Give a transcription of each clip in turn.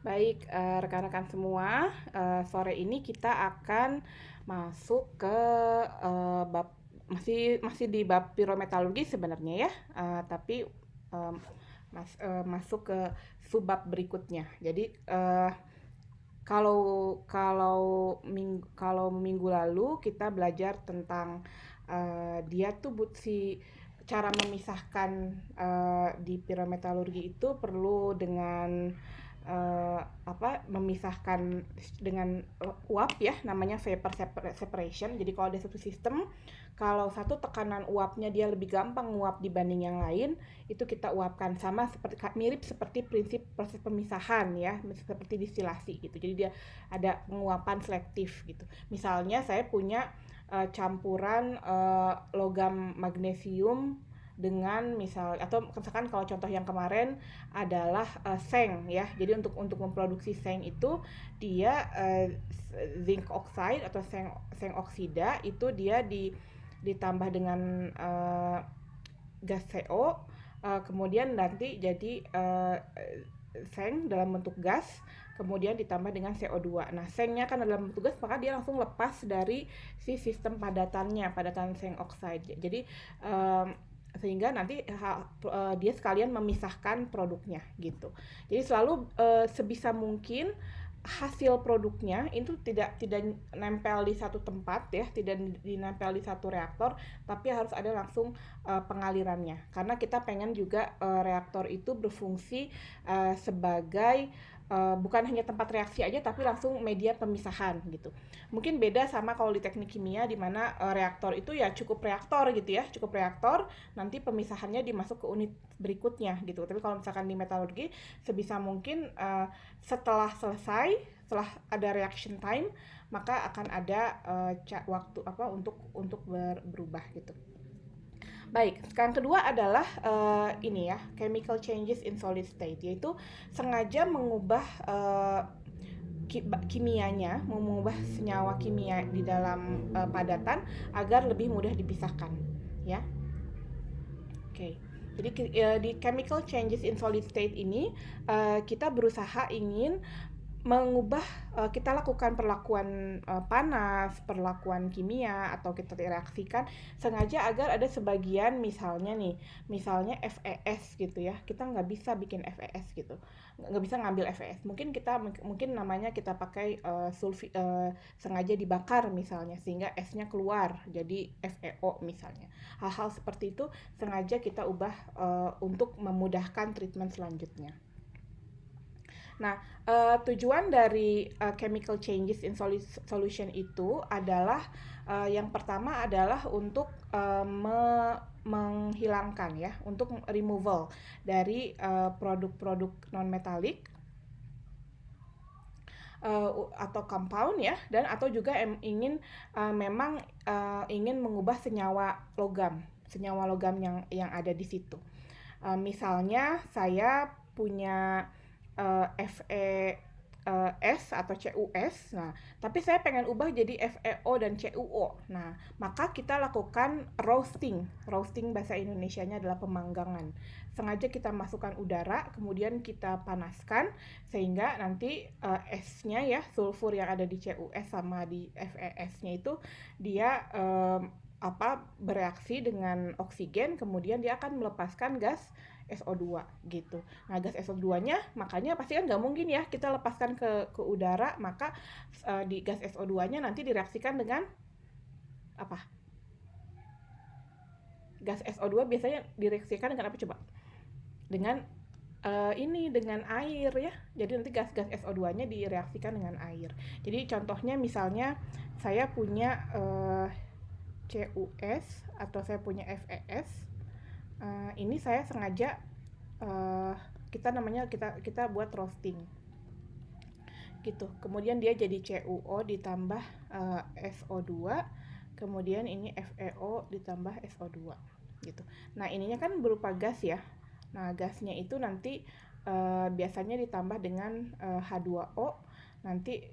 Baik, rekan-rekan semua, sore ini kita akan masuk ke bab masih masih di bab pirometalurgi sebenarnya ya, tapi em, masuk ke subbab berikutnya. Jadi kalau kalau minggu lalu kita belajar tentang dia tuh si cara memisahkan di pirometalurgi itu perlu dengan memisahkan dengan uap ya, namanya vapor separation. Jadi kalau ada satu sistem, kalau satu tekanan uapnya dia lebih gampang nguap dibanding yang lain, itu kita uapkan, sama seperti mirip seperti prinsip proses pemisahan ya, seperti distilasi gitu. Jadi dia ada penguapan selektif gitu. Misalnya saya punya campuran logam magnesium dengan misal, atau misalkan kalau contoh yang kemarin adalah seng ya. Jadi untuk memproduksi seng itu dia zinc oxide atau seng oksida itu dia ditambah dengan gas CO, kemudian nanti jadi seng dalam bentuk gas, kemudian ditambah dengan CO2. Nah, sengnya kan dalam bentuk gas, maka dia langsung lepas dari si sistem padatan seng oxide. Jadi sehingga nanti dia sekalian memisahkan produknya gitu. Jadi selalu sebisa mungkin hasil produknya itu tidak nempel di satu tempat ya, tidak dinempel di satu reaktor, tapi harus ada langsung pengalirannya. Karena kita pengen juga reaktor itu berfungsi sebagai bukan hanya tempat reaksi aja, tapi langsung media pemisahan gitu. Mungkin beda sama kalau di teknik kimia, di mana reaktor itu ya cukup reaktor gitu ya, cukup reaktor, nanti pemisahannya dimasuk ke unit berikutnya gitu. Tapi kalau misalkan di metalurgi, sebisa mungkin setelah selesai, setelah ada reaction time, maka akan ada waktu untuk berubah gitu. Baik, sekarang kedua adalah ini ya, chemical changes in solid state, yaitu sengaja mengubah kimianya, mengubah senyawa kimia di dalam padatan agar lebih mudah dipisahkan, ya. Oke. Jadi di chemical changes in solid state ini kita berusaha ingin mengubah, kita lakukan perlakuan panas, perlakuan kimia, atau kita reaksikan sengaja agar ada sebagian, misalnya FES gitu ya, kita nggak bisa bikin FES gitu, nggak bisa ngambil FES, mungkin namanya kita pakai sengaja dibakar misalnya, sehingga S-nya keluar jadi FeO misalnya. Hal-hal seperti itu sengaja kita ubah untuk memudahkan treatment selanjutnya. Nah, tujuan dari chemical changes in solution itu adalah yang pertama adalah untuk menghilangkan ya, untuk removal dari produk-produk non metalik atau compound ya, dan atau juga memang ingin mengubah senyawa logam yang ada di situ. Misalnya saya punya FeS atau CuS. Nah, tapi saya pengen ubah jadi FeO dan CuO. Nah, maka kita lakukan roasting. Roasting bahasa Indonesianya adalah pemanggangan. Sengaja kita masukkan udara, kemudian kita panaskan sehingga nanti S-nya ya, sulfur yang ada di CuS sama di FeS-nya itu dia bereaksi dengan oksigen, kemudian dia akan melepaskan gas SO2 gitu. Nah, gas SO2-nya makanya pasti kan nggak mungkin ya kita lepaskan ke udara, maka di gas SO2-nya nanti direaksikan dengan apa? Gas SO2 biasanya direaksikan dengan apa coba? Dengan dengan air ya. Jadi nanti gas-gas SO2-nya direaksikan dengan air. Jadi contohnya misalnya saya punya CuS atau saya punya FeS. Ini saya sengaja kita buat roasting gitu. Kemudian dia jadi CuO ditambah SO2, kemudian ini FeO ditambah SO2 gitu. Nah, ininya kan berupa gas ya. Nah, gasnya itu nanti biasanya ditambah dengan H2O. Nanti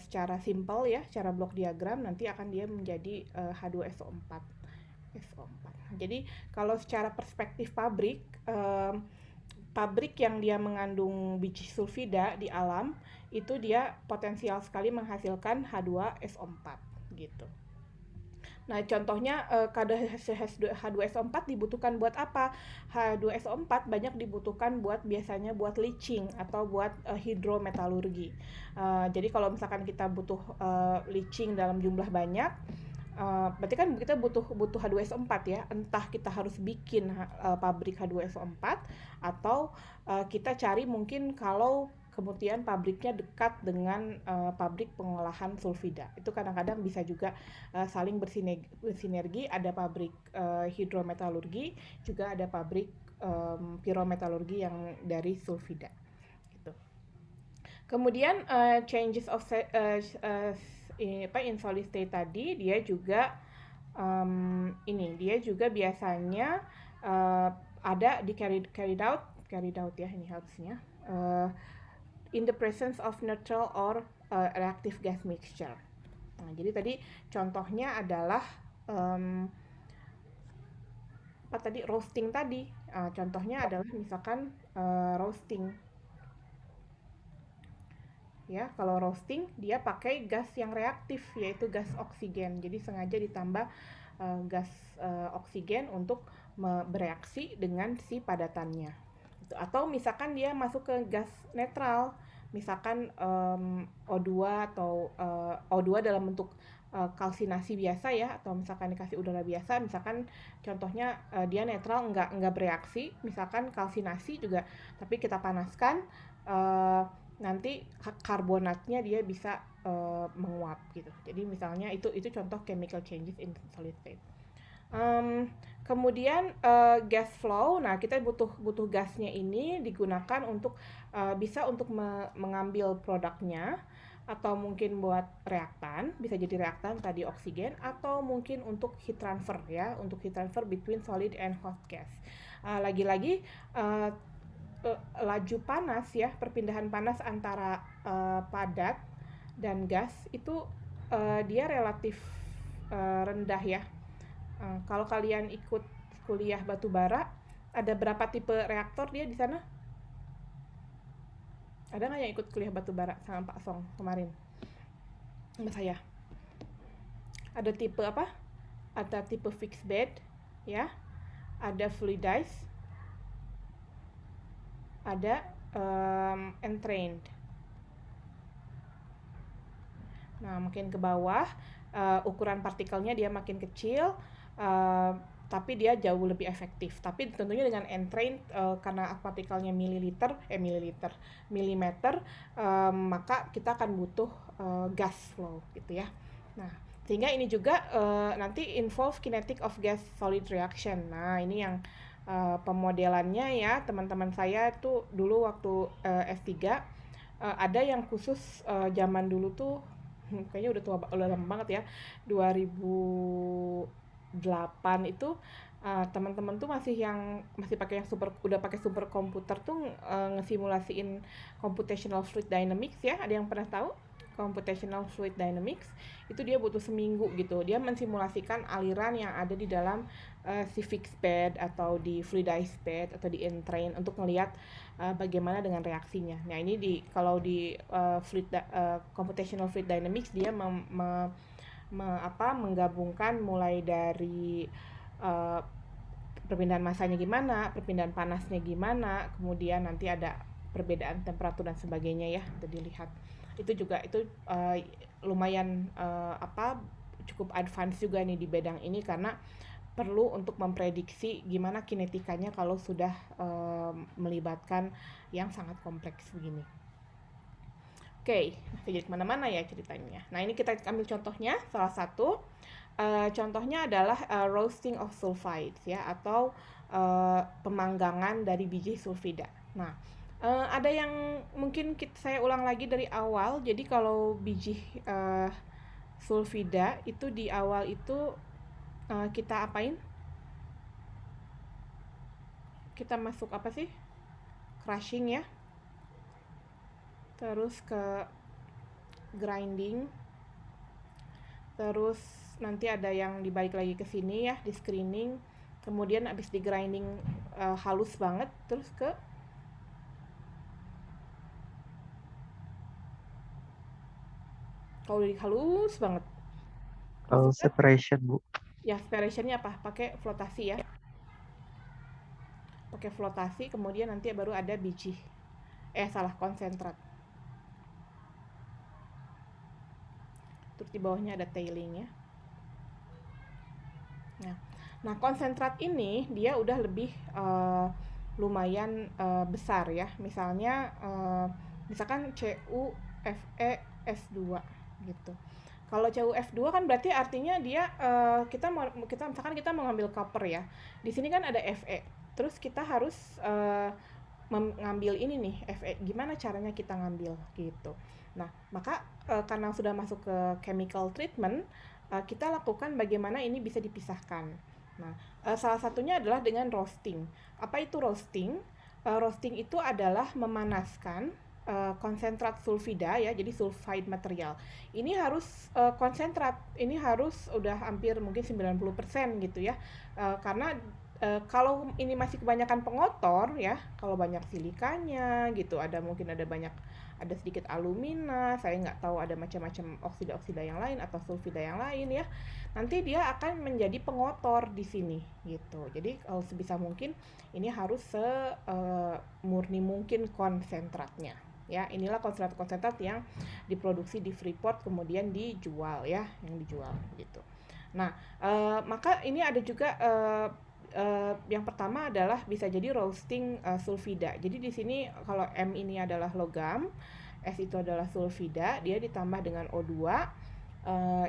secara simpel ya, secara blok diagram nanti akan dia menjadi H2SO4. Jadi kalau secara perspektif pabrik, pabrik yang dia mengandung biji sulfida di alam itu dia potensial sekali menghasilkan H2SO4 gitu. Nah, contohnya kadar H2SO4 dibutuhkan buat apa? H2SO4 banyak dibutuhkan buat biasanya buat leaching atau buat hidrometalurgi. Jadi kalau misalkan kita butuh leaching dalam jumlah banyak, berarti kan kita butuh H2SO4 ya. Entah kita harus bikin pabrik H2SO4 atau kita cari mungkin kalau kemudian pabriknya dekat dengan pabrik pengolahan sulfida. Itu kadang-kadang bisa juga saling bersinergi, ada pabrik hidrometalurgi, juga ada pabrik pirometalurgi yang dari sulfida. Gitu. Kemudian changes of in solid state tadi dia juga dia juga biasanya ada di carried out ya ini harusnya in the presence of neutral or reactive gas mixture. Nah, jadi tadi contohnya adalah roasting tadi. Contohnya adalah misalkan roasting. Ya, kalau roasting dia pakai gas yang reaktif yaitu gas oksigen. Jadi sengaja ditambah gas oksigen untuk bereaksi dengan si padatannya. Atau misalkan dia masuk ke gas netral, misalkan O2 atau O2 dalam bentuk kalsinasi biasa ya, atau misalkan dikasih udara biasa, misalkan contohnya dia netral nggak bereaksi, misalkan kalsinasi juga, tapi kita panaskan nanti karbonatnya dia bisa menguap gitu. Jadi misalnya itu contoh chemical changes in solid state. Kemudian gas flow, nah kita butuh gasnya ini digunakan untuk bisa untuk mengambil produknya atau mungkin buat reaktan, bisa jadi reaktan tadi oksigen atau mungkin untuk heat transfer ya, untuk heat transfer between solid and hot gas. Lagi-lagi laju panas ya, perpindahan panas antara padat dan gas itu dia relatif rendah ya. Kalau kalian ikut kuliah batubara, ada berapa tipe reaktor dia di sana? Ada nggak yang ikut kuliah batubara sama Pak Song kemarin? Sama saya. Ada tipe apa? Ada tipe fixed bed, ya. Ada fluidized, ada entrained. Nah, makin ke bawah, ukuran partikelnya dia makin kecil, tapi dia jauh lebih efektif. Tapi tentunya dengan entrained karena partikelnya milimeter, maka kita akan butuh gas flow gitu ya. Nah, sehingga ini juga nanti involve kinetic of gas solid reaction. Nah, ini yang pemodelannya ya, teman-teman saya tuh dulu waktu S3 ada yang khusus zaman dulu tuh kayaknya udah lama banget ya, 2008 itu teman-teman tuh masih pakai yang udah pakai super komputer tuh ngesimulasiin computational fluid dynamics ya. Ada yang pernah tahu computational fluid dynamics? Itu dia butuh seminggu gitu, dia mensimulasikan aliran yang ada di dalam si fixed bed atau di fluidized bed atau di entrained untuk melihat bagaimana dengan reaksinya. Nah, ini kalau di computational fluid dynamics dia menggabungkan mulai dari perpindahan masanya gimana, perpindahan panasnya gimana, kemudian nanti ada perbedaan temperatur dan sebagainya ya, itu dilihat. Itu juga lumayan cukup advance juga nih di bidang ini karena perlu untuk memprediksi gimana kinetikanya kalau sudah melibatkan yang sangat kompleks begini. Oke, jadi kemana-mana ya ceritanya. Nah, ini kita ambil contohnya, salah satu contohnya adalah roasting of sulfides ya, atau pemanggangan dari biji sulfida. Nah, ada yang mungkin saya ulang lagi dari awal. Jadi kalau biji sulfida itu di awal itu kita apain? Kita masuk apa sih? Crushing ya. Terus ke grinding. Terus nanti ada yang dibalik lagi ke sini ya, di screening. Kemudian habis di grinding halus banget, terus ke Kalau udah halus banget. Kalau Masukkan separation Bu. ya separationnya apa? Pakai flotasi ya. Pakai flotasi, kemudian nanti baru ada biji. Salah, konsentrat. Terus di bawahnya ada tailing ya. Nah, konsentrat ini dia udah lebih lumayan besar ya. Misalkan CuFeS2 gitu. Kalau CuF2 kan berarti artinya dia misalkan kita mau ngambil copper ya. Di sini kan ada Fe. Terus kita harus mengambil ini nih Fe. Gimana caranya kita ngambil gitu. Nah, maka karena sudah masuk ke chemical treatment, kita lakukan bagaimana ini bisa dipisahkan. Nah, salah satunya adalah dengan roasting. Apa itu roasting? Roasting itu adalah memanaskan konsentrat sulfida ya, jadi sulfide material. Ini harus konsentrat, ini harus udah hampir mungkin 90% gitu ya. Karena kalau ini masih kebanyakan pengotor ya, kalau banyak silikanya gitu, mungkin ada sedikit alumina, saya nggak tahu ada macam-macam oksida-oksida yang lain atau sulfida yang lain ya. Nanti dia akan menjadi pengotor di sini gitu. Jadi kalau sebisa mungkin ini harus semurni mungkin konsentratnya. Ya, inilah konsentrat-konsentrat yang diproduksi di Freeport kemudian dijual ya, yang dijual gitu. Nah, maka ini ada juga yang pertama adalah bisa jadi roasting sulfida. Jadi di sini kalau M ini adalah logam, S itu adalah sulfida, dia ditambah dengan O2,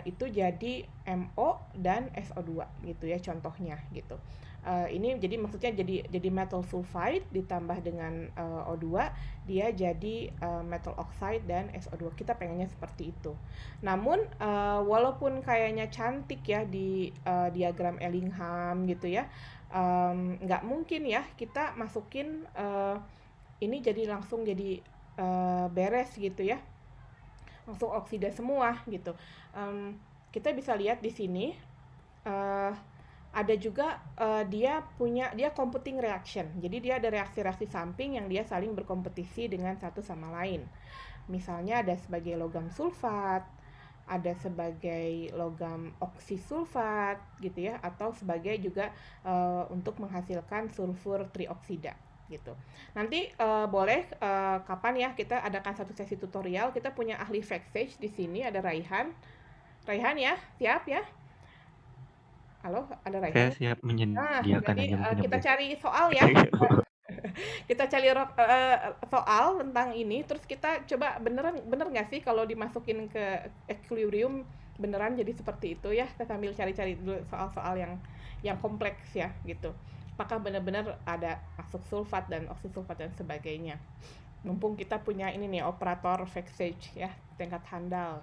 itu jadi MO dan SO2 gitu ya contohnya gitu. Ini jadi maksudnya jadi metal sulfide ditambah dengan O2, dia jadi metal oxide dan SO2. Kita pengennya seperti itu. Namun walaupun kayaknya cantik ya di diagram Ellingham gitu ya, nggak mungkin ya kita masukin ini jadi langsung jadi beres gitu ya, langsung oksida semua gitu. Kita bisa lihat di sini uh, ada juga dia competing reaction. Jadi dia ada reaksi-reaksi samping yang dia saling berkompetisi dengan satu sama lain. Misalnya ada sebagai logam sulfat, ada sebagai logam oksisulfat gitu ya, atau sebagai juga untuk menghasilkan sulfur trioksida gitu. Nanti boleh kapan ya kita adakan satu sesi tutorial. Kita punya ahli Vexage di sini, ada Raihan. Raihan ya, siap ya? Halo, ada Saya Raihan? siap Nah, menyediakan jadi aja mungkin ya Bu kita ya. cari soal ya. Kita cari soal tentang ini, terus kita coba bener nggak sih kalau dimasukin ke equilibrium beneran jadi seperti itu ya. Kita sambil cari-cari dulu soal-soal yang kompleks ya gitu. Apakah benar-benar ada masuk sulfat dan oksisulfat dan sebagainya. Mumpung kita punya ini nih operator Vexage ya, tingkat handal.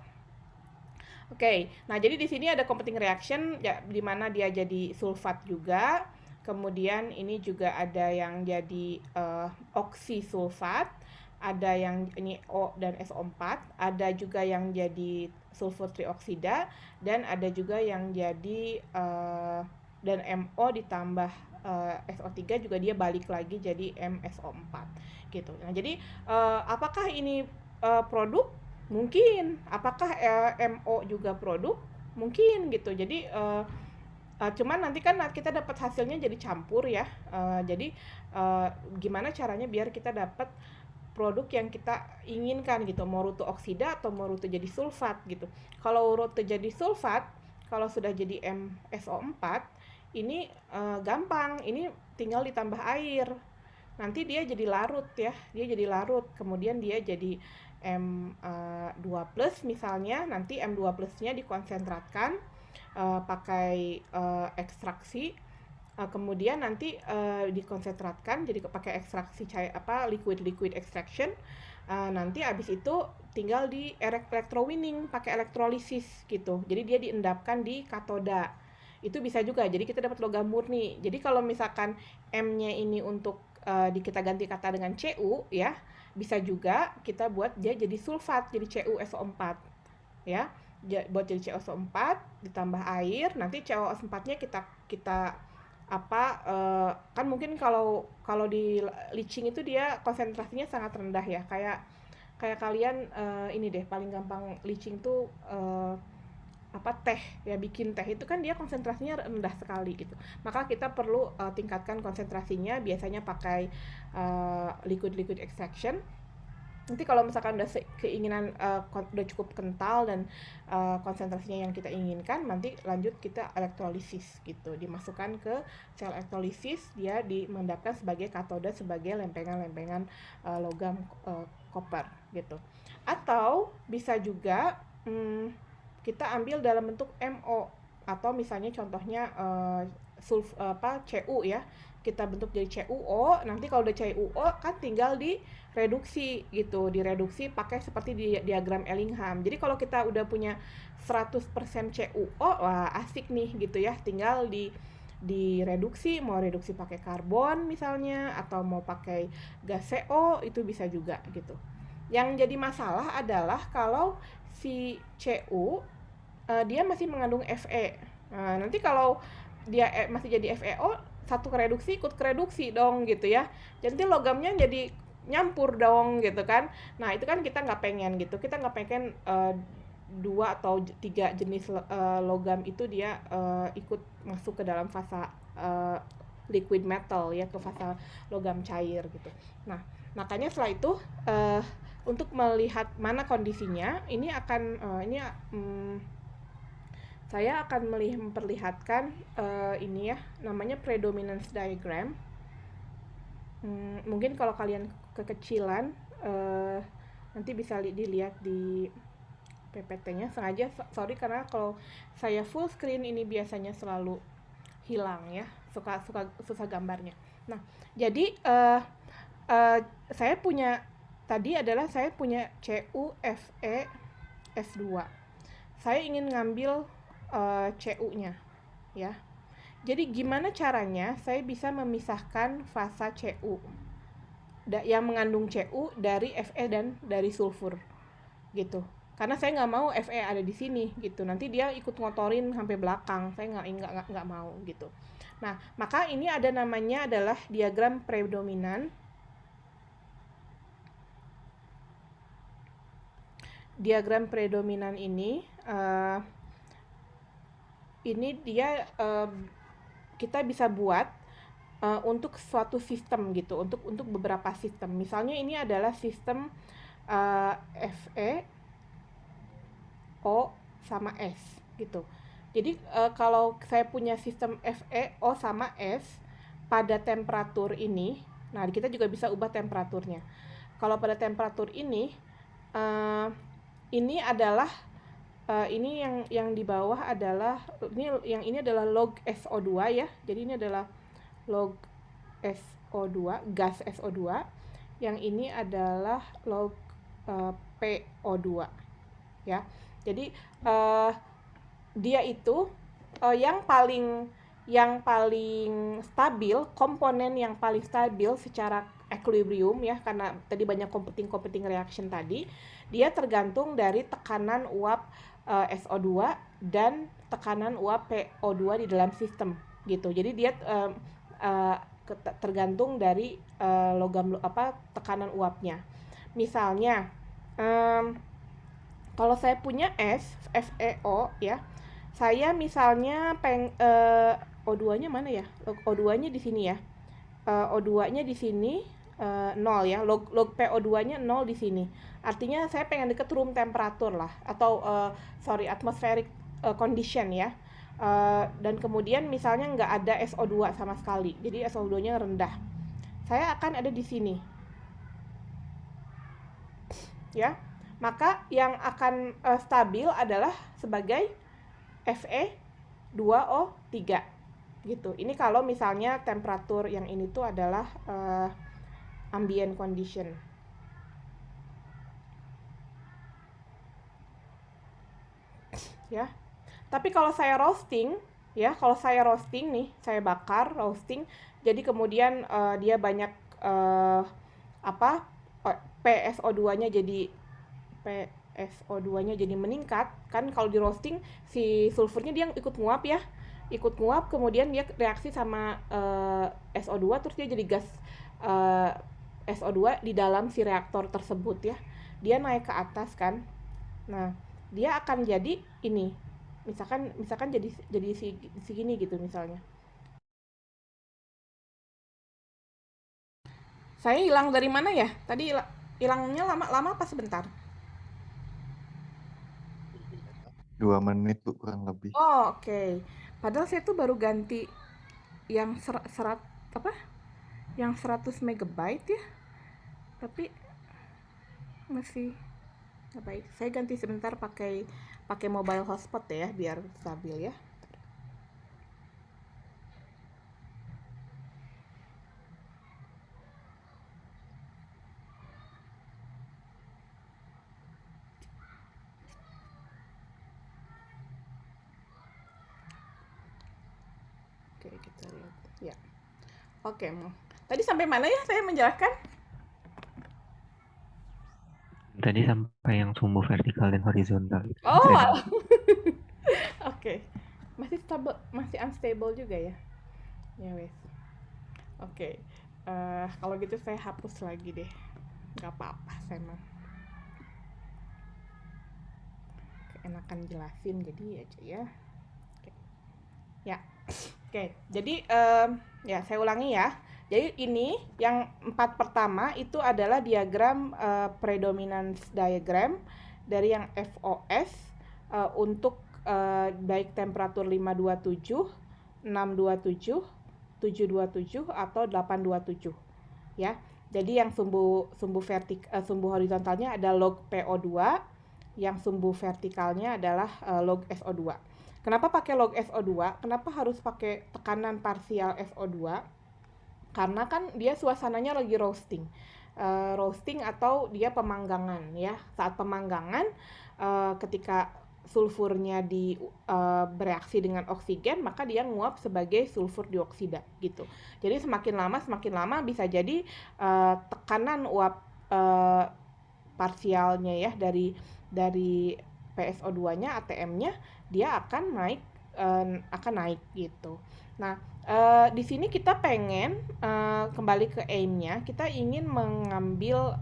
Oke, nah jadi di sini ada competing reaction ya, di mana dia jadi sulfat juga. Kemudian ini juga ada yang jadi oksisulfat, ada yang ini O dan SO4, ada juga yang jadi sulfur trioksida, dan ada juga yang jadi dan MO ditambah SO3 juga dia balik lagi jadi MSO4 gitu. Nah, jadi apakah ini produk? Mungkin. Apakah MO juga produk? Mungkin gitu. Jadi cuman nanti kan kita dapat hasilnya jadi campur ya. Jadi gimana caranya biar kita dapat produk yang kita inginkan gitu. Mau rute oksida atau mau rute jadi sulfat gitu. Kalau rute jadi sulfat, kalau sudah jadi MSO4, ini gampang. Ini tinggal ditambah air. Nanti dia jadi larut ya, dia jadi larut, kemudian dia jadi M2 plus misalnya, nanti M2 plusnya dikonsentratkan pakai ekstraksi, kemudian nanti dikonsentratkan jadi pakai ekstraksi liquid extraction, nanti abis itu tinggal di electrowinning pakai elektrolisis gitu, jadi dia diendapkan di katoda. Itu bisa juga, jadi kita dapat logam murni. Jadi kalau misalkan M-nya ini untuk kita ganti kata dengan Cu ya, bisa juga kita buat dia jadi sulfat, jadi CuSO4 ya. Buat jadi CuSO4 ditambah air, nanti CuSO4-nya kita kan mungkin kalau di leaching itu dia konsentrasinya sangat rendah ya, kayak kayak kalian ini deh, paling gampang leaching tuh teh ya, bikin teh itu kan dia konsentrasinya rendah sekali gitu, maka kita perlu tingkatkan konsentrasinya, biasanya pakai liquid extraction. Nanti kalau misalkan udah keinginan udah cukup kental dan konsentrasinya yang kita inginkan, nanti lanjut kita elektrolisis gitu, dimasukkan ke sel elektrolisis, dia dimendapkan sebagai katoda, sebagai lempengan-lempengan logam koper gitu. Atau bisa juga kita ambil dalam bentuk MO, atau misalnya contohnya CU ya, kita bentuk jadi CuO. Nanti kalau udah CuO kan tinggal direduksi gitu, direduksi pakai seperti di diagram Ellingham. Jadi kalau kita udah punya 100% CuO, wah asik nih gitu ya, tinggal direduksi, mau reduksi pakai karbon misalnya, atau mau pakai gas CO, itu bisa juga gitu. Yang jadi masalah adalah kalau si Cu dia masih mengandung Fe. Nah, nanti kalau dia masih jadi FeO, satu kereduksi ikut kereduksi dong gitu ya. Jadi logamnya jadi nyampur dong gitu kan. Nah, itu kan kita nggak pengen gitu. Kita nggak pengen 2 atau 3 jenis logam itu dia ikut masuk ke dalam fasa liquid metal ya, ke fasa logam cair gitu. Nah, makanya setelah itu untuk melihat mana kondisinya, ini akan saya akan memperlihatkan ini ya, namanya predominance diagram. Mungkin kalau kalian kekecilan nanti bisa dilihat di PPT-nya. Sengaja sorry karena kalau saya full screen ini biasanya selalu hilang ya, susah gambarnya. Nah, jadi saya punya CuFe S2. Saya ingin ngambil Cu-nya ya. Jadi gimana caranya saya bisa memisahkan fasa Cu yang mengandung Cu dari Fe dan dari sulfur gitu. Karena saya nggak mau Fe ada di sini gitu. Nanti dia ikut ngotorin sampai belakang. Saya nggak mau gitu. Nah, maka ini ada namanya adalah diagram predominan. Diagram predominan ini dia kita bisa buat untuk suatu sistem gitu, untuk beberapa sistem. Misalnya ini adalah sistem Fe O sama S gitu. Jadi kalau saya punya sistem Fe O sama S pada temperatur ini, nah kita juga bisa ubah temperaturnya. Kalau pada temperatur ini adalah ini yang di bawah adalah ini adalah log SO2 ya. Jadi ini adalah log SO2, gas SO2. Yang ini adalah log PO2 ya. Jadi dia itu yang paling stabil, komponen yang paling stabil secara equilibrium ya, karena tadi banyak competing reaction tadi, dia tergantung dari tekanan uap SO2 dan tekanan uap PO2 di dalam sistem gitu. Jadi dia tergantung dari tekanan uapnya. Misalnya kalau saya punya FeO ya, saya misalnya O2-nya mana ya? O2-nya di sini ya. O2-nya di sini 0 ya. Log PO2-nya 0 di sini. Artinya saya pengen deket room temperatur lah, atau atmospheric condition ya. Dan kemudian misalnya nggak ada SO2 sama sekali. Jadi SO2-nya rendah. Saya akan ada di sini. Ya. Maka yang akan stabil adalah sebagai Fe2O3 gitu. Ini kalau misalnya temperatur yang ini tuh adalah ambient condition. Ya. Tapi kalau saya roasting ya, nih, saya bakar roasting, jadi kemudian dia banyak PSO2-nya jadi meningkat kan. Kalau di roasting si sulfurnya dia ikut nguap, kemudian dia reaksi sama SO2, terus dia jadi gas SO2 di dalam si reaktor tersebut ya. dia naik ke atas kan. Nah, dia akan jadi ini. Misalkan jadi segini gitu misalnya. Saya hilang dari mana ya? Tadi hilangnya lama-lama apa sebentar? 2 menit Bu kurang lebih. Oh, oke. Padahal saya tuh baru ganti yang serat apa? Yang 100 megabyte ya. Tapi masih nggak baik. Saya ganti sebentar pakai pakai mobile hotspot ya biar stabil ya. Oke, kita lihat. Ya. Oke, tadi sampai mana ya saya menjelaskan? Tadi sampai yang sumbu vertikal dan horizontal itu yang Oh, saya alah. dengar. Oke. Masih stable, masih unstable juga ya. Ya wes. Oke. Kalau gitu saya hapus lagi deh. Nggak apa-apa, saya mah enakan jelasin jadi aja ya. Oke. Ya. Oke. Jadi ya saya ulangi ya. Jadi ini yang 4 pertama itu adalah diagram predominance diagram dari yang FOS untuk baik temperatur 527, 627, 727 atau 827 ya. Jadi yang sumbu horizontalnya ada log PO2, yang sumbu vertikalnya adalah log SO2. Kenapa pakai log SO2? Kenapa harus pakai tekanan parsial SO2? Karena kan dia suasananya lagi roasting. Roasting atau dia pemanggangan ya. Saat pemanggangan ketika sulfurnya bereaksi dengan oksigen, maka dia nguap sebagai sulfur dioksida gitu. Jadi semakin lama bisa jadi tekanan uap parsialnya ya dari PSO2-nya ATM-nya dia akan naik gitu. Nah, di sini kita pengen kembali ke aim-nya, kita ingin mengambil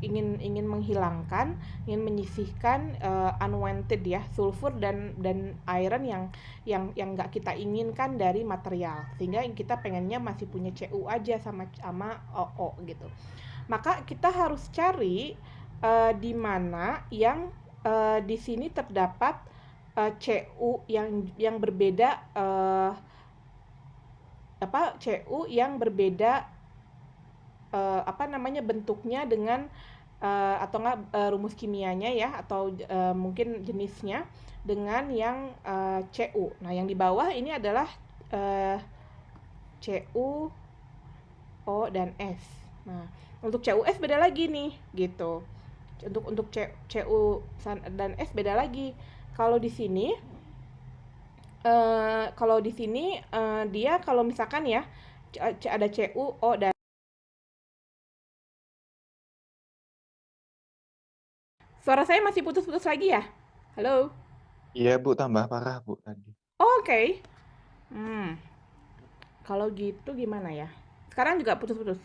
ingin menghilangkan, ingin menyisihkan unwanted ya, sulfur dan iron yang nggak kita inginkan dari material. Sehingga kita pengennya masih punya Cu aja sama Oo gitu. Maka kita harus cari di mana yang di sini terdapat Cu yang berbeda Cu yang berbeda bentuknya dengan atau enggak rumus kimianya ya atau mungkin jenisnya dengan yang Cu. Nah, yang di bawah ini adalah Cu, O dan S. Nah, untuk CuS beda lagi nih gitu. Untuk Cu dan S beda lagi. Kalau di sini dia kalau misalkan ya ada Cu, O dan suara saya masih putus-putus lagi ya? Halo? Iya Bu, tambah parah Bu tadi. Oh, oke. Okay. Kalau gitu gimana ya? Sekarang juga putus-putus.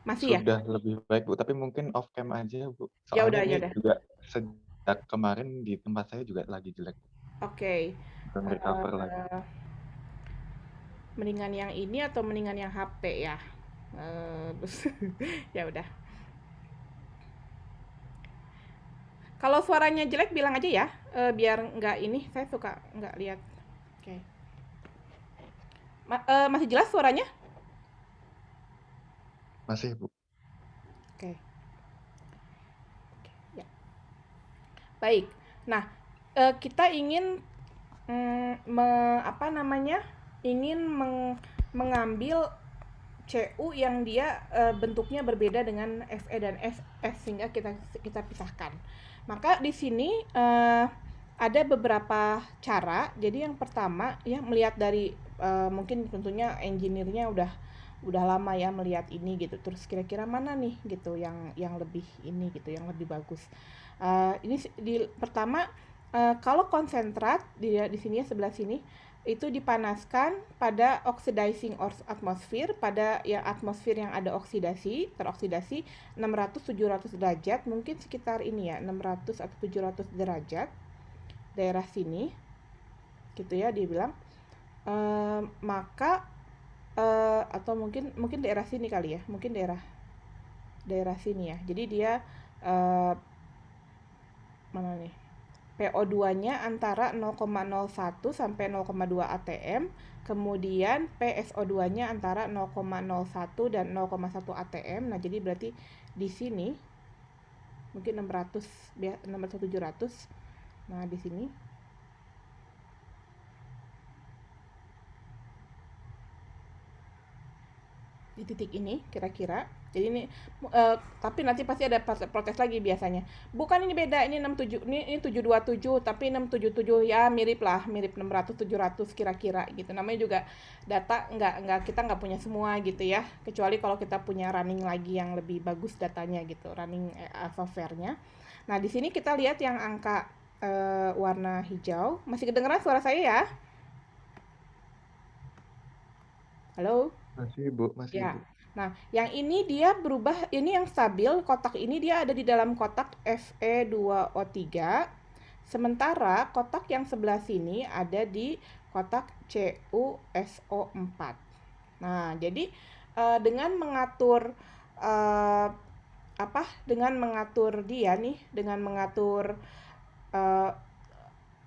Masih ya? Sudah lebih baik Bu, tapi mungkin off cam aja Bu. Ya Soalnya udah, ini ya udah. juga sejak kemarin di tempat saya juga lagi jelek. Oke. Okay. Belum recover lagi. Mendingan yang ini atau mendingan yang HP ya? Ya udah. Kalau suaranya jelek bilang aja ya, biar nggak ini. Saya suka nggak lihat. Oke. Okay. Masih jelas suaranya? Masih Bu. Oke. Okay. Ya. Baik. Nah, kita ingin ingin mengambil Cu yang dia bentuknya berbeda dengan Fe dan S sehingga kita pisahkan. Maka di sini ada beberapa cara. Jadi yang pertama ya melihat dari mungkin tentunya engineer-nya udah lama ya melihat ini gitu. Terus kira-kira mana nih gitu yang lebih ini gitu, yang lebih bagus. Ini pertama kalau konsentrat di sini ya sebelah sini itu dipanaskan pada oxidizing atmosphere, pada ya atmosfer yang ada teroksidasi 600-700 derajat, mungkin sekitar ini ya, 600 atau 700 derajat daerah sini gitu ya dia bilang. Maka atau mungkin daerah sini kali ya, mungkin daerah sini ya. Jadi dia mana nih, PO2-nya antara 0,01 sampai 0,2 atm, kemudian PSO2-nya antara 0,01 dan 0,1 atm. Nah, jadi berarti di sini mungkin 600 700. Nah, di sini di titik ini kira-kira. Jadi ini tapi nanti pasti ada protes lagi biasanya. Bukan, ini beda, ini 67, ini 727, tapi 677 ya mirip 600 700 kira-kira gitu. Namanya juga data kita nggak punya semua gitu ya. Kecuali kalau kita punya running lagi yang lebih bagus datanya gitu, running software-nya. Nah, di sini kita lihat yang angka warna hijau. Masih kedengeran suara saya ya? Halo? Masih Bu, masih Ya. Bu. Nah, yang ini dia berubah, ini yang stabil, kotak ini dia ada di dalam kotak Fe2O3. Sementara kotak yang sebelah sini ada di kotak CuSO4. Nah, jadi dengan mengatur dengan mengatur dia nih, dengan mengatur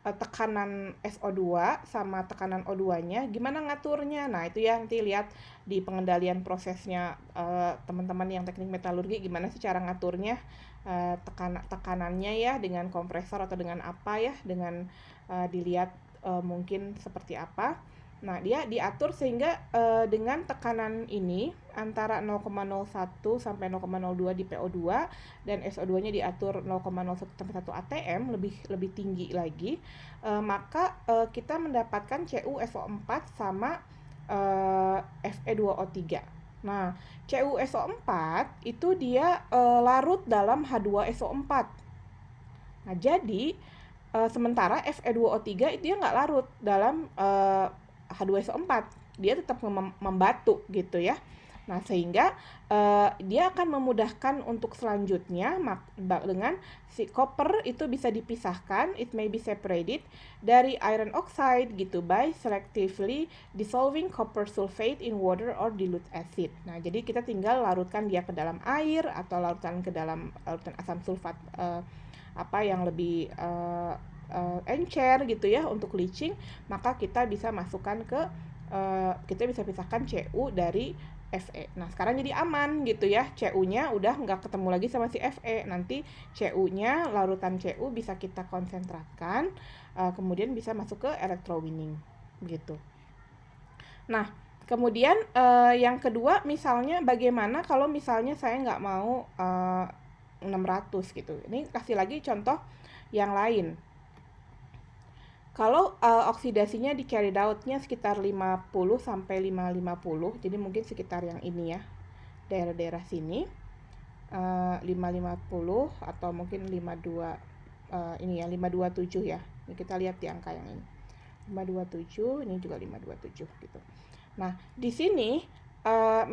tekanan SO2 sama tekanan O2-nya, gimana ngaturnya? Nah, itu ya nanti lihat di pengendalian prosesnya teman-teman yang teknik metalurgi, gimana sih cara ngaturnya, tekanannya ya, dengan kompresor atau dengan apa ya, dengan dilihat mungkin seperti apa. Nah, dia diatur sehingga dengan tekanan ini antara 0,01 sampai 0,02 di PO2 dan SO2-nya diatur 0,01 sampai 1 atm, lebih tinggi lagi, maka kita mendapatkan CuSO4 sama Fe2O3. Nah, CuSO4 itu dia larut dalam H2SO4. Nah, jadi sementara Fe2O3 itu dia nggak larut dalam H2SO4, dia tetap membatu gitu ya. Nah, sehingga dia akan memudahkan untuk selanjutnya dengan si copper itu bisa dipisahkan, it may be separated dari iron oxide gitu by selectively dissolving copper sulfate in water or dilute acid. Nah, jadi kita tinggal larutkan dia ke dalam air atau larutkan ke dalam larutan asam sulfat yang lebih encer gitu ya untuk leaching, maka kita bisa masukkan ke kita bisa pisahkan Cu dari Fe. Nah, sekarang jadi aman gitu ya, Cu-nya udah nggak ketemu lagi sama si Fe. Nanti Cu-nya, larutan Cu bisa kita konsentratkan, kemudian bisa masuk ke electrowinning gitu. Nah, kemudian yang kedua, misalnya bagaimana kalau misalnya saya nggak mau 600 gitu. Ini kasih lagi contoh yang lain. Kalau oksidasinya di carried out-nya sekitar 50 sampai 550, jadi mungkin sekitar yang ini ya, daerah-daerah sini, 550 atau mungkin 52, ini ya 527 ya. Ini kita lihat di angka yang ini, 527, ini juga 527 gitu. Nah, di sini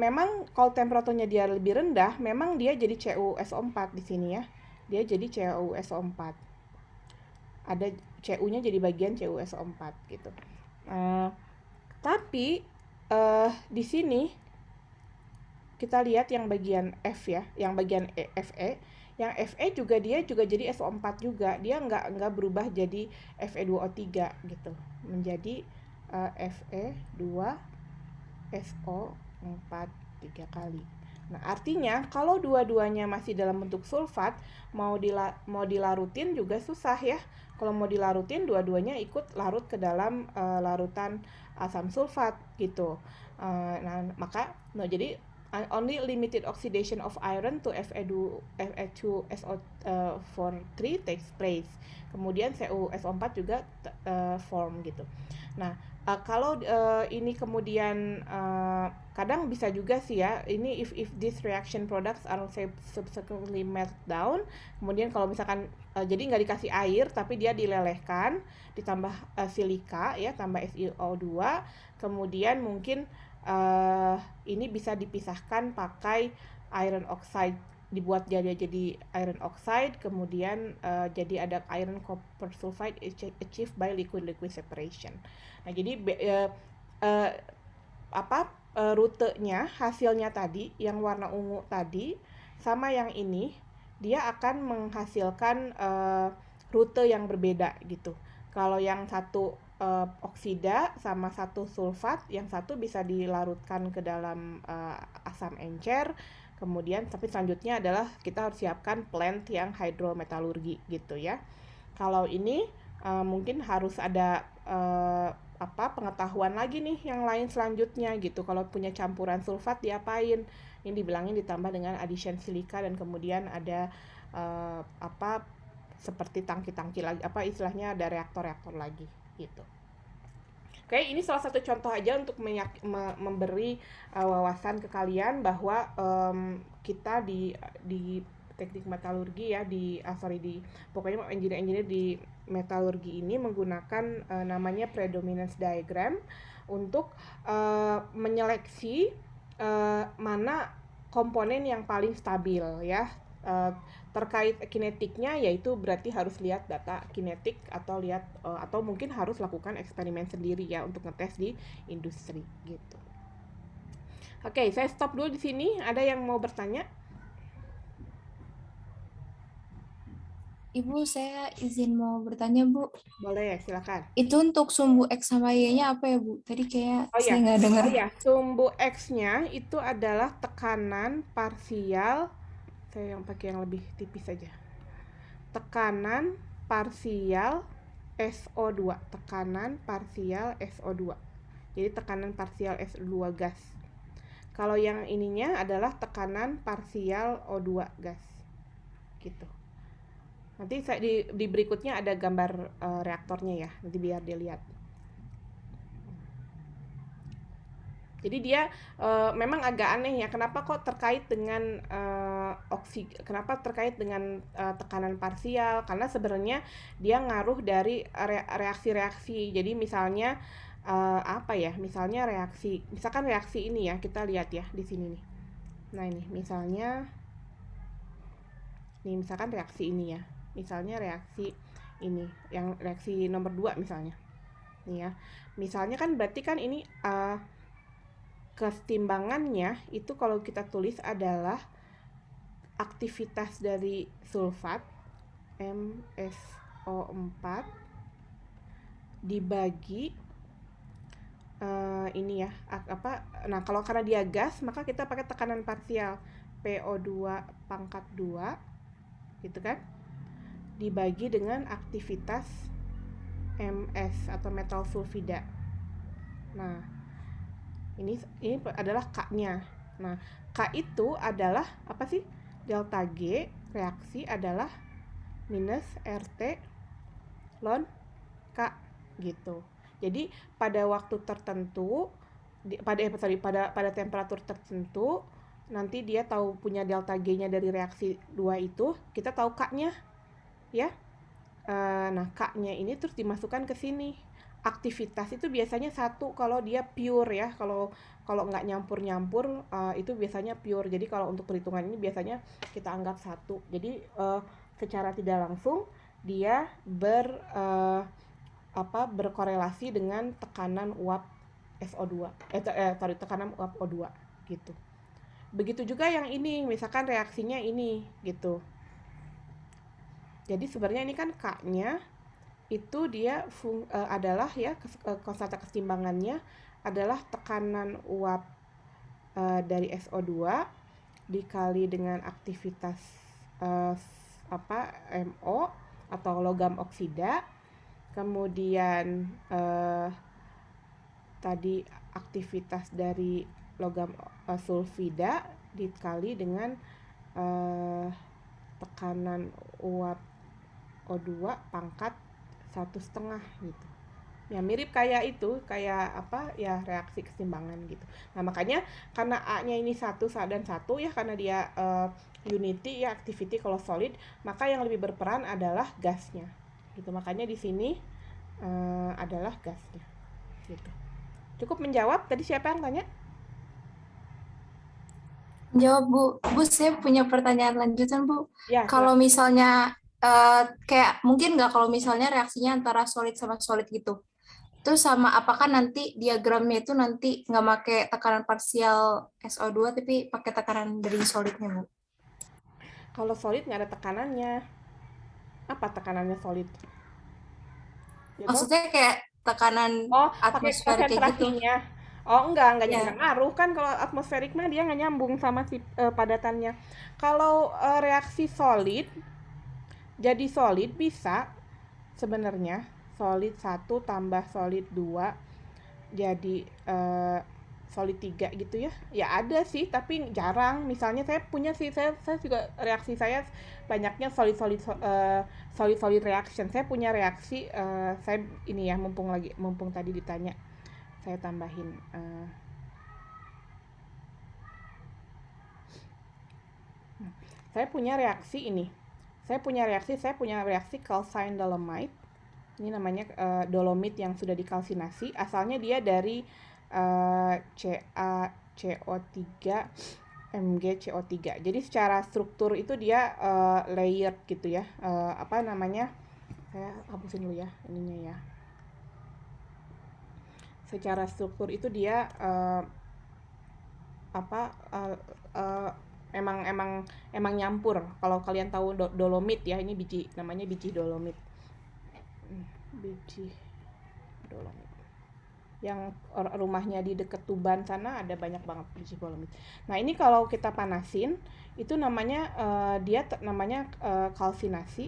memang kalau temperaturnya dia lebih rendah, memang dia jadi CuSO4 di sini ya. Dia jadi CuSO4. Ada Cu-nya jadi bagian CuSO4 gitu. Tapi di sini kita lihat yang bagian F ya, yang bagian Fe. Yang Fe juga dia juga jadi SO4 juga. Dia nggak berubah jadi Fe2O3 gitu. Menjadi Fe2SO4 3 kali. Nah, artinya kalau dua-duanya masih dalam bentuk sulfat, mau dilarutin juga susah ya. Kalau mau dilarutin, dua-duanya ikut larut ke dalam larutan asam sulfat gitu. Nah, maka jadi only limited oxidation of iron to Fe2SO4 takes place. Kemudian CuSO4 juga form gitu. Nah, kalau ini kemudian kadang bisa juga sih ya, ini if these reaction products are subsequently melt down, kemudian kalau misalkan jadi nggak dikasih air tapi dia dilelehkan, ditambah silika ya, tambah SiO2, kemudian mungkin ini bisa dipisahkan pakai iron oxide, dibuat jadi iron oxide, kemudian jadi ada iron copper sulfide achieved by liquid separation. Nah, jadi rutenya, hasilnya tadi yang warna ungu tadi sama yang ini, dia akan menghasilkan rute yang berbeda gitu. Kalau yang satu oksida sama satu sulfat, yang satu bisa dilarutkan ke dalam asam encer. Kemudian tapi selanjutnya adalah kita harus siapkan plant yang hidrometalurgi gitu ya. Kalau ini mungkin harus ada pengetahuan lagi nih yang lain selanjutnya gitu. Kalau punya campuran sulfat diapain? Ini dibilangin ditambah dengan addition silika, dan kemudian ada seperti tangki-tangki lagi, istilahnya ada reaktor-reaktor lagi gitu. Oke, ini salah satu contoh aja untuk memberi wawasan ke kalian bahwa kita di teknik metalurgi ya, pokoknya engineer di metalurgi ini menggunakan namanya predominance diagram untuk menyeleksi mana komponen yang paling stabil ya. Terkait kinetiknya, yaitu berarti harus lihat data kinetik atau atau mungkin harus lakukan eksperimen sendiri ya untuk ngetes di industri gitu. Oke, saya stop dulu di sini. Ada yang mau bertanya? Ibu, saya izin mau bertanya, Bu. Boleh, silakan. Itu untuk sumbu X sama Y-nya apa ya, Bu? Tadi kayak saya nggak dengar. Oh ya, sumbu X-nya itu adalah tekanan parsial. Saya yang pakai yang lebih tipis saja. Tekanan parsial SO2, tekanan parsial SO2. Jadi tekanan parsial SO2 gas. Kalau yang ininya adalah tekanan parsial O2 gas. Gitu. Nanti di berikutnya ada gambar reaktornya ya, nanti biar dilihat. Jadi dia memang agak aneh ya, kenapa kok terkait dengan kenapa terkait dengan tekanan parsial? Karena sebenarnya dia ngaruh dari reaksi-reaksi. Jadi misalnya misalnya misalkan reaksi ini ya, kita lihat ya di sini nih. Nah ini misalnya, nih misalkan reaksi ini ya, misalnya reaksi ini, yang reaksi nomor 2 misalnya. Nih ya, misalnya kan berarti kan ini kesetimbangannya itu kalau kita tulis adalah aktivitas dari sulfat MsO4 dibagi ini ya, nah kalau karena dia gas maka kita pakai tekanan parsial PO2 pangkat 2 gitu kan, dibagi dengan aktivitas Ms atau metal sulfida. Nah ini adalah K-nya. Nah, K itu adalah apa sih? Delta G reaksi adalah minus RT ln K gitu. Jadi pada waktu tertentu pada temperatur tertentu nanti dia tahu punya delta G-nya dari reaksi 2 itu, kita tahu K-nya ya. Nah, K-nya ini terus dimasukkan ke sini. Aktivitas itu biasanya 1 kalau dia pure ya, kalau nggak nyampur-nyampur itu biasanya pure. Jadi kalau untuk perhitungan ini biasanya kita anggap 1. Jadi secara tidak langsung dia berkorelasi dengan tekanan uap SO2 tekanan uap O2 gitu. Begitu juga yang ini, misalkan reaksinya ini gitu. Jadi sebenarnya ini kan K-nya itu dia adalah ya konstanta kesetimbangannya adalah tekanan uap dari SO2 dikali dengan aktivitas MO atau logam oksida, kemudian tadi aktivitas dari logam sulfida dikali dengan tekanan uap O2 pangkat 1,5 gitu. Ya mirip kayak itu, kayak apa ya, reaksi keseimbangan gitu. Nah makanya karena A-nya ini satu dan satu ya, karena dia unity ya, activity kalau solid, maka yang lebih berperan adalah gasnya gitu. Makanya di sini adalah gasnya gitu. Cukup menjawab? Tadi siapa yang tanya? Jawab Bu. Bu, saya punya pertanyaan lanjutan Bu. Ya Kalau silakan. misalnya kayak mungkin nggak kalau misalnya reaksinya antara solid sama solid gitu. Terus sama apakah nanti diagramnya itu nanti nggak pakai tekanan parsial SO2 tapi pakai tekanan dari solidnya Bu? Kalau solid nggak ada tekanannya. Apa tekanannya solid? Gitu? Maksudnya kayak tekanan Oh, pakai atmosfer kayak gitu. konsentrasinya. Oh, enggak Ya. ngaruh kan, kalau atmosferik mah dia nggak nyambung sama si padatannya. Kalau reaksi solid, jadi solid bisa sebenarnya solid satu tambah solid 2 jadi solid 3 gitu ya. Ya ada sih, tapi jarang. Misalnya saya punya sih, saya juga reaksi saya banyaknya solid solid reaction. Saya punya reaksi saya ini ya, mumpung tadi ditanya, saya tambahin saya punya reaksi ini. Saya punya reaksi calcine dolomite. Ini namanya dolomit yang sudah dikalsinasi. Asalnya dia dari CaCO3 MgCO3. Jadi secara struktur itu dia layered gitu ya. Apa namanya? Saya hapusin dulu ya ininya ya. Secara struktur itu dia apa emang nyampur. Kalau kalian tahu dolomit ya, ini biji, namanya biji dolomit. Biji dolomit. Yang rumahnya di dekat Tuban sana ada banyak banget biji dolomit. Nah, ini kalau kita panasin itu namanya dia namanya kalsinasi.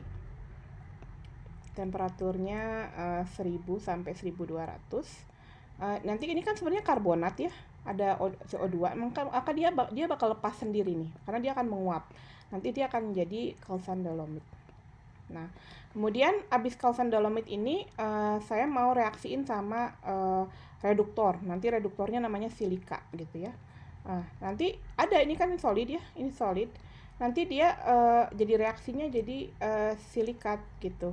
Temperaturnya 1000 sampai 1200. Nanti ini kan sebenarnya karbonat ya, ada CO2, maka dia bakal lepas sendiri nih, karena dia akan menguap. Nanti dia akan menjadi calcine dolomit. Nah, kemudian abis calcine dolomit ini saya mau reaksiin sama reduktor. Nanti reduktornya namanya silika gitu ya. Nanti ada, ini kan solid ya, ini solid. Nanti dia jadi reaksinya jadi silikat gitu.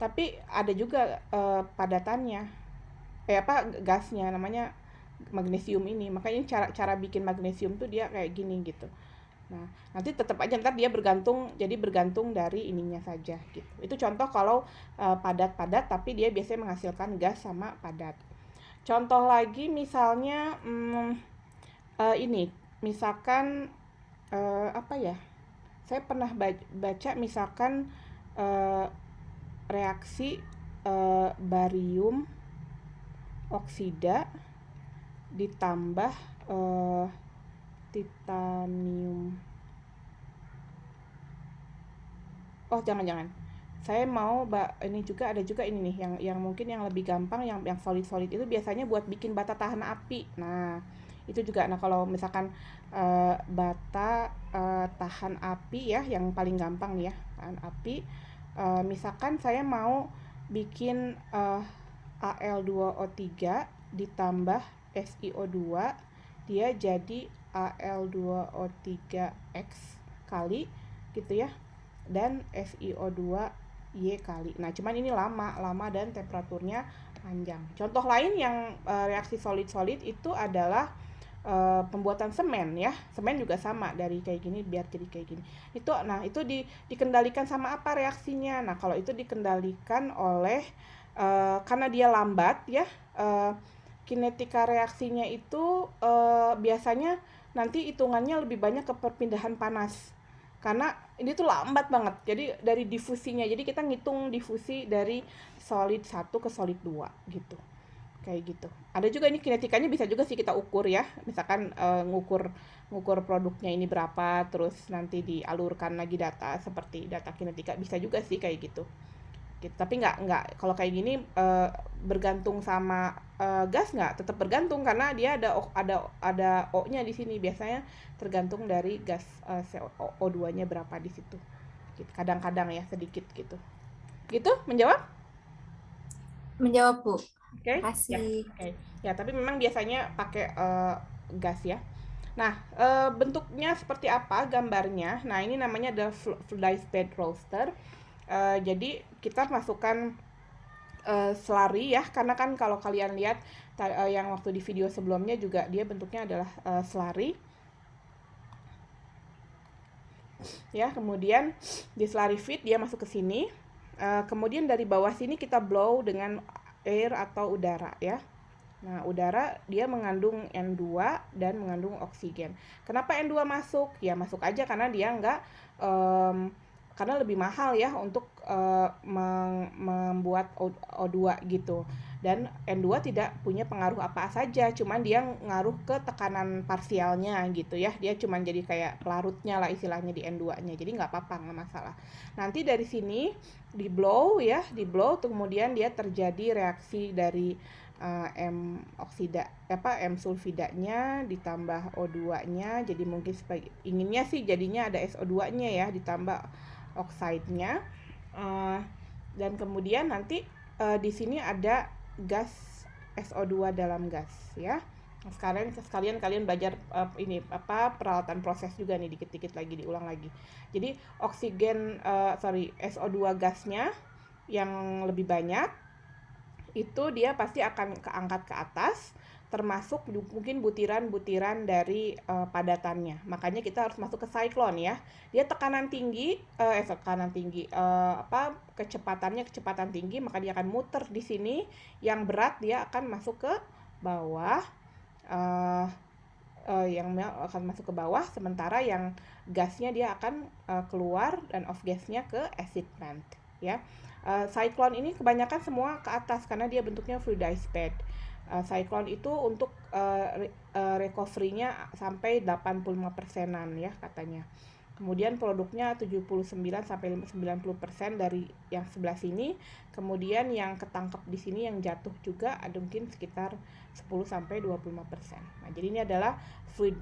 Tapi ada juga padatannya, gasnya namanya magnesium ini. Makanya cara bikin magnesium tuh dia kayak gini gitu. Nah, nanti tetap aja ntar dia bergantung dari ininya saja gitu. Itu contoh kalau padat-padat tapi dia biasanya menghasilkan gas sama padat. Contoh lagi misalnya ini, misalkan apa ya? Saya pernah baca misalkan reaksi barium oksida ditambah titanium. Oh, jangan. Saya mau ini juga ada juga ini nih yang mungkin yang lebih gampang, yang solid itu biasanya buat bikin bata tahan api. Nah, itu juga. Nah, kalau misalkan bata tahan api ya, yang paling gampang nih ya, tahan api. Misalkan saya mau bikin Al2O3 ditambah SiO2, dia jadi Al2O3X kali gitu ya, dan SiO2Y kali. Nah, cuman ini lama dan temperaturnya panjang. Contoh lain yang reaksi solid itu adalah pembuatan semen ya. Semen juga sama, dari kayak gini biar jadi kayak gini. Itu dikendalikan sama apa reaksinya? Nah, kalau itu dikendalikan oleh karena dia lambat ya, kinetika reaksinya itu biasanya nanti hitungannya lebih banyak ke perpindahan panas. Karena ini tuh lambat banget. Jadi dari difusinya. Jadi kita ngitung difusi dari solid 1 ke solid 2 gitu. Kayak gitu. Ada juga ini kinetikanya bisa juga sih kita ukur ya. Misalkan ngukur produknya ini berapa, terus nanti dialurkan lagi data seperti data kinetika, bisa juga sih kayak gitu. Gitu. Tapi nggak kalau kayak gini bergantung sama gas, nggak tetap bergantung karena dia ada O-nya di sini, biasanya tergantung dari gas O2-nya berapa di situ. Gitu. Kadang-kadang ya sedikit gitu. Gitu menjawab? Menjawab Bu. Oke, ya, Makasih. oke. Ya, tapi memang biasanya pakai gas ya. Nah, bentuknya seperti apa gambarnya? Nah, ini namanya adalah fluidized bed roaster. Jadi kita masukkan selari ya, karena kan kalau kalian lihat yang waktu di video sebelumnya juga dia bentuknya adalah selari ya. Kemudian di selari feed dia masuk ke sini. Kemudian dari bawah sini kita blow dengan air atau udara ya. Nah, udara dia mengandung N2 dan mengandung oksigen. Kenapa N2 masuk? Ya masuk aja karena dia karena lebih mahal ya untuk membuat O2 gitu. Dan N2 tidak punya pengaruh apa saja, cuman dia ngaruh ke tekanan parsialnya gitu ya. Dia cuman jadi kayak pelarutnya lah istilahnya di N2-nya. Jadi nggak apa-apa, nggak masalah. Nanti dari sini di blow ya, di blow kemudian dia terjadi reaksi dari M sulfidanya ditambah O2-nya, jadi mungkin inginnya sih jadinya ada SO2-nya ya, ditambah oxide-nya. Dan kemudian nanti di sini ada gas SO2 dalam gas ya. Nah, sekalian kalian belajar peralatan proses juga nih, dikit-dikit lagi diulang lagi. Jadi SO2 gasnya yang lebih banyak itu dia pasti akan keangkat ke atas, termasuk mungkin butiran-butiran dari padatannya. Makanya kita harus masuk ke siklon ya. Dia tekanan tinggi, kecepatan tinggi, maka dia akan muter di sini. Yang berat dia akan masuk ke bawah, sementara yang gasnya dia akan keluar dan off gasnya ke acid plant ya. Cyclone ini kebanyakan semua ke atas karena dia bentuknya fluidized bed. Cyclone itu untuk recovery-nya sampai 85%-an ya katanya. Kemudian produknya 79 sampai 90% dari yang sebelah sini. Kemudian yang ketangkep di sini yang jatuh juga ada mungkin sekitar 10 sampai 25%. Nah, jadi ini adalah fluid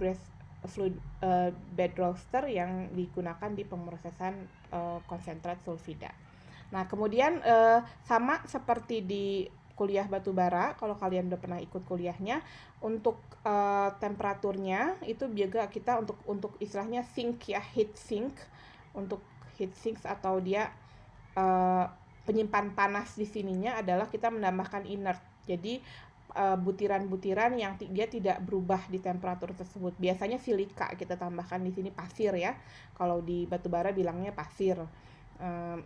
bed roaster yang digunakan di pemrosesan konsentrat sulfida. Nah, kemudian sama seperti di kuliah batubara, kalau kalian udah pernah ikut kuliahnya, untuk temperaturnya itu juga kita untuk istilahnya sink ya, heat sink. Untuk heat sinks atau dia penyimpan panas di sininya adalah kita menambahkan inert. Jadi butiran-butiran yang dia tidak berubah di temperatur tersebut. Biasanya silika kita tambahkan di sini, pasir ya. Kalau di batubara bilangnya pasir.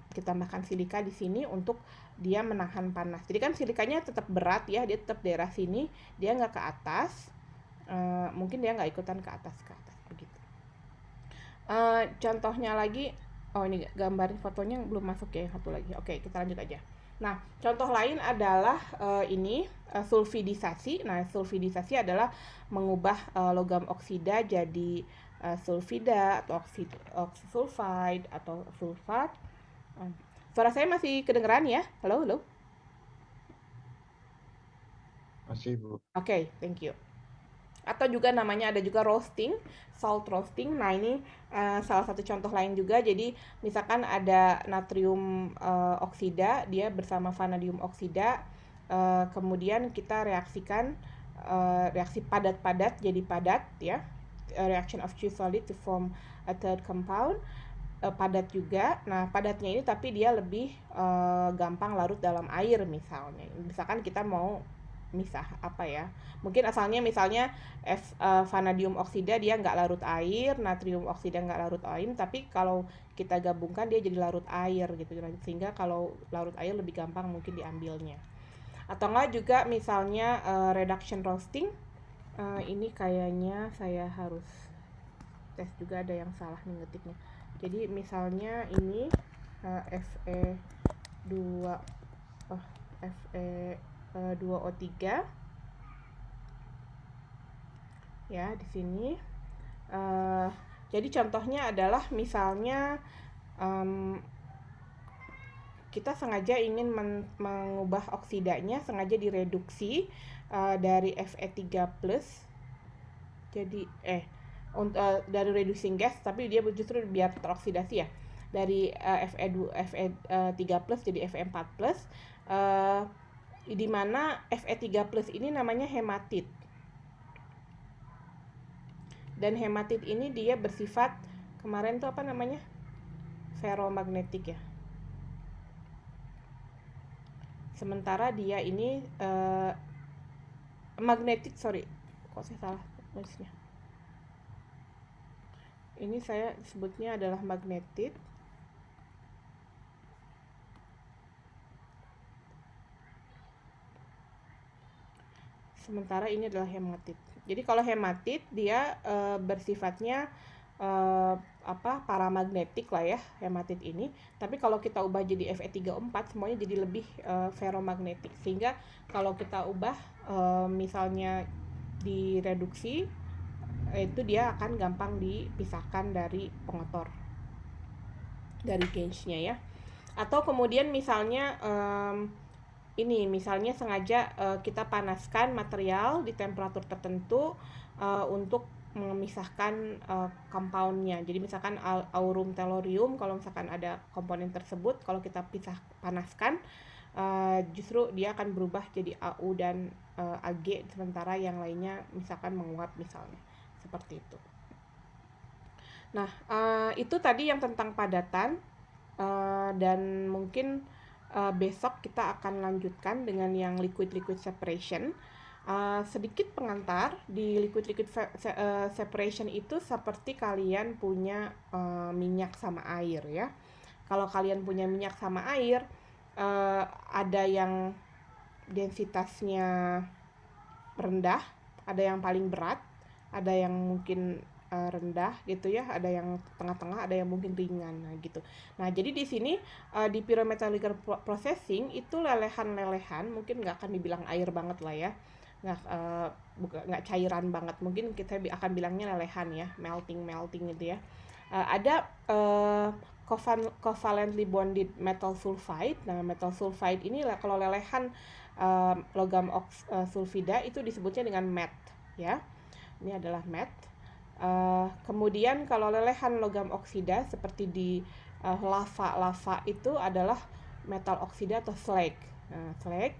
Kita tambahkan silika di sini untuk dia menahan panas. Jadi kan silikanya tetap berat ya, dia tetap daerah sini, dia nggak ke atas. Mungkin dia nggak ikutan ke atas begitu. Contohnya lagi, ini gambar fotonya belum masuk ya, satu lagi. Oke, kita lanjut aja. Nah, contoh lain adalah sulfidisasi. Nah, sulfidisasi adalah mengubah logam oksida jadi sulfida atau oksisulfide atau sulfat. Suara saya masih kedengeran ya? Halo? Masih, Bu. Oke, thank you. Atau juga namanya ada juga roasting, salt roasting. Nah, ini salah satu contoh lain juga. Jadi misalkan ada natrium oksida, dia bersama vanadium oksida, kemudian kita reaksikan reaksi padat-padat jadi padat ya. Reaction of two solid to form a third compound. Padat juga. Nah, padatnya ini tapi dia lebih gampang larut dalam air misalnya. Misalkan kita mau misah apa ya, mungkin asalnya misalnya vanadium oksida dia nggak larut air, natrium oksida nggak larut air, tapi kalau kita gabungkan dia jadi larut air gitu, sehingga kalau larut air lebih gampang mungkin diambilnya. Atau enggak juga misalnya reduction roasting. Ini kayaknya saya harus tes juga, ada yang salah nih ngetiknya. Jadi misalnya ini Fe2O3 ya di sini. Jadi contohnya adalah misalnya kita sengaja ingin mengubah oksidanya, sengaja direduksi dari Fe3+, jadi dari reducing gas, tapi dia justru biar teroksidasi ya, dari Fe3+ jadi Fe4+. di mana Fe3+ ini namanya hematit. Dan hematit ini dia bersifat, kemarin tuh apa namanya, ferromagnetik ya. Sementara dia ini magnetik, sorry, kok saya salah nulisnya. Ini saya sebutnya adalah magnetit. Sementara ini adalah hematit. Jadi kalau hematit dia bersifatnya paramagnetik lah ya, hematit ini. Tapi kalau kita ubah jadi Fe3O4 semuanya jadi lebih ferromagnetik. Sehingga kalau kita ubah misalnya direduksi, itu dia akan gampang dipisahkan dari pengotor, dari gauge-nya ya. Atau kemudian misalnya ini misalnya sengaja kita panaskan material di temperatur tertentu untuk memisahkan compound-nya. Jadi misalkan aurum tellurium, kalau misalkan ada komponen tersebut, kalau kita panaskan, justru dia akan berubah jadi AU dan AG, sementara yang lainnya misalkan menguap misalnya. Seperti itu. Nah, itu tadi yang tentang padatan, dan mungkin besok kita akan lanjutkan dengan yang liquid-liquid separation. Sedikit pengantar, di liquid-liquid separation itu seperti kalian punya minyak sama air ya. Kalau kalian punya minyak sama air, ada yang densitasnya rendah, ada yang paling berat, ada yang mungkin rendah gitu ya, ada yang tengah-tengah, ada yang mungkin ringan, nah gitu. Nah jadi di sini di pyrometallurgical processing itu lelehan-lelehan, mungkin nggak akan dibilang air banget lah ya, nggak cairan banget, mungkin kita akan bilangnya lelehan ya, melting gitu ya. Ada covalently bonded metal sulfide. Nah metal sulfide ini kalau lelehan logam sulfida itu disebutnya dengan matte ya. Ini adalah matte. Kemudian kalau lelehan logam oksida seperti di lava itu adalah metal oksida atau slag. Slag.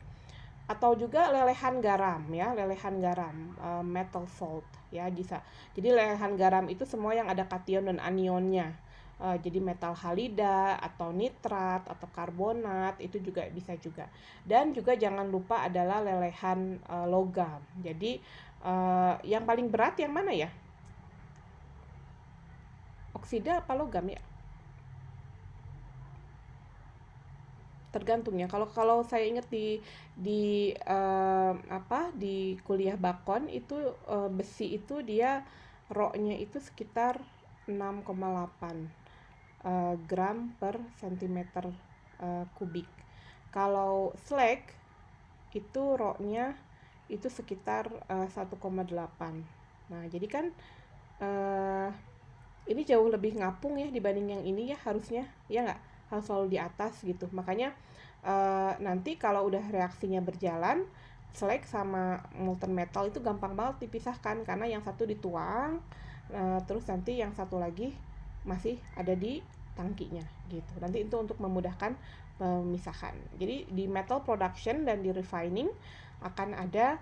Atau juga lelehan garam ya, lelehan garam, metal salt ya bisa. Jadi lelehan garam itu semua yang ada kation dan anionnya. Jadi metal halida atau nitrat atau karbonat itu juga bisa juga. Dan juga jangan lupa adalah lelehan logam. Jadi yang paling berat yang mana ya? Oksida apa logam ya? Tergantung ya. Kalau saya ingat di kuliah bakon itu besi itu dia Rho-nya itu sekitar 6,8 gram per centimeter kubik. Kalau slag itu Rho-nya itu sekitar 1,8. Nah, jadi kan ini jauh lebih ngapung ya dibanding yang ini ya, harusnya ya nggak, harus selalu di atas gitu. Makanya nanti kalau udah reaksinya berjalan, slag sama molten metal itu gampang banget dipisahkan karena yang satu dituang, terus nanti yang satu lagi masih ada di tangkinya gitu. Nanti itu untuk memudahkan pemisahan. Jadi di metal production dan di refining akan ada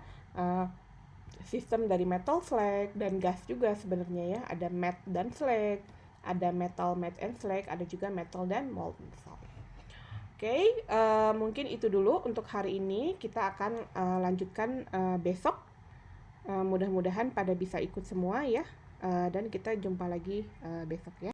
sistem dari metal slag dan gas juga sebenarnya ya. Ada matte dan slag, ada metal matte and slag, ada juga metal dan molten salt. Oke, mungkin itu dulu untuk hari ini. Kita akan lanjutkan besok. Mudah-mudahan pada bisa ikut semua ya. Dan kita jumpa lagi besok ya.